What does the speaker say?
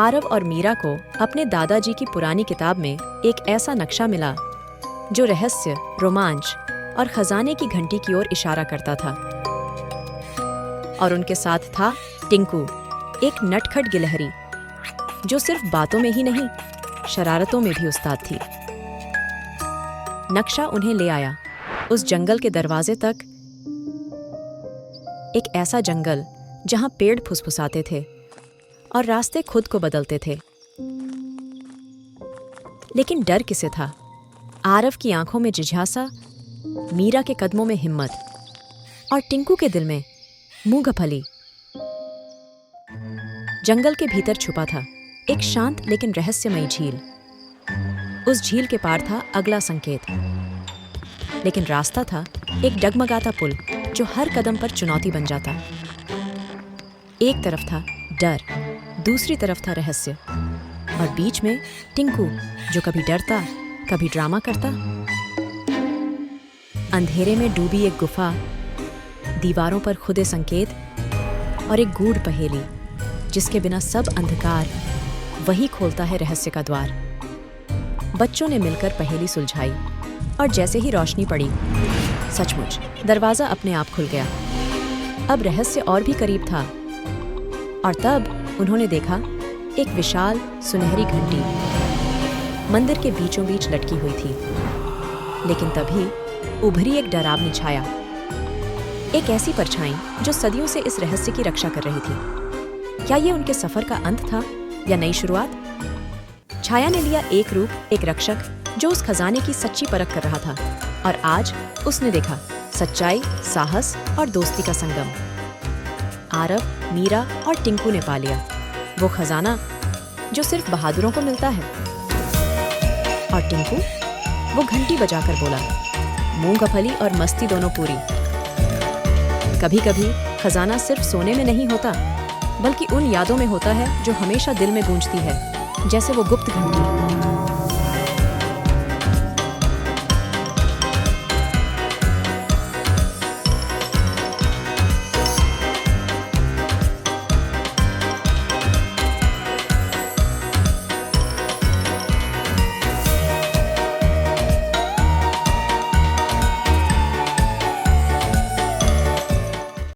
आरव और मीरा को अपने दादाजी की पुरानी किताब में एक ऐसा नक्शा मिला जो रहस्य, रोमांच और खजाने की घंटी की ओर इशारा करता था। और उनके साथ था टिंकू, एक नटखट गिलहरी जो सिर्फ बातों में ही नहीं, शरारतों में भी उस्ताद थी। नक्शा उन्हें ले आया उस जंगल के दरवाजे तक, एक ऐसा जंगल जहां पेड़ फुसफुसाते थे और रास्ते खुद को बदलते थे। लेकिन डर किसे था? आरव की आंखों में जिज्ञासा, मीरा के कदमों में हिम्मत और टिंकू के दिल में मूंगफली। जंगल के भीतर छुपा था एक शांत लेकिन रहस्यमयी झील। उस झील के पार था अगला संकेत, लेकिन रास्ता था एक डगमगाता पुल जो हर कदम पर चुनौती बन जाता। एक तरफ था डर, दूसरी तरफ था रहस्य, और बीच में टिंकू जो कभी डरता, कभी ड्रामा करता। अंधेरे में डूबी एक गुफा, दीवारों पर खुदे संकेत और एक गूढ़ पहेली जिसके बिना सब अंधकार, वही खोलता है रहस्य का द्वार। बच्चों ने मिलकर पहेली सुलझाई और जैसे ही रोशनी पड़ी, सचमुच दरवाजा अपने आप खुल गया। अब रहस्य और भी करीब था, और तब उन्होंने देखा एक विशाल सुनहरी घंटी मंदिर के बीचों बीच लटकी हुई थी। लेकिन तभी उभरी एक डरावनी छाया, एक ऐसी परछाई जो सदियों से इस रहस्य की रक्षा कर रही थी। क्या ये उनके सफर का अंत था या नई शुरुआत? छाया ने लिया एक रूप, एक रक्षक जो उस खजाने की सच्ची परख कर रहा था, और आज उसने देखा सच्चाई, साहस और दोस्ती का संगम। आरव, मीरा और टिंकू ने पा लिया वो खजाना जो सिर्फ बहादुरों को मिलता है। और टिंकू वो घंटी बजाकर बोला, मूंगफली और मस्ती दोनों पूरी। कभी कभी खजाना सिर्फ सोने में नहीं होता, बल्कि उन यादों में होता है जो हमेशा दिल में गूंजती है, जैसे वो गुप्त घंटी।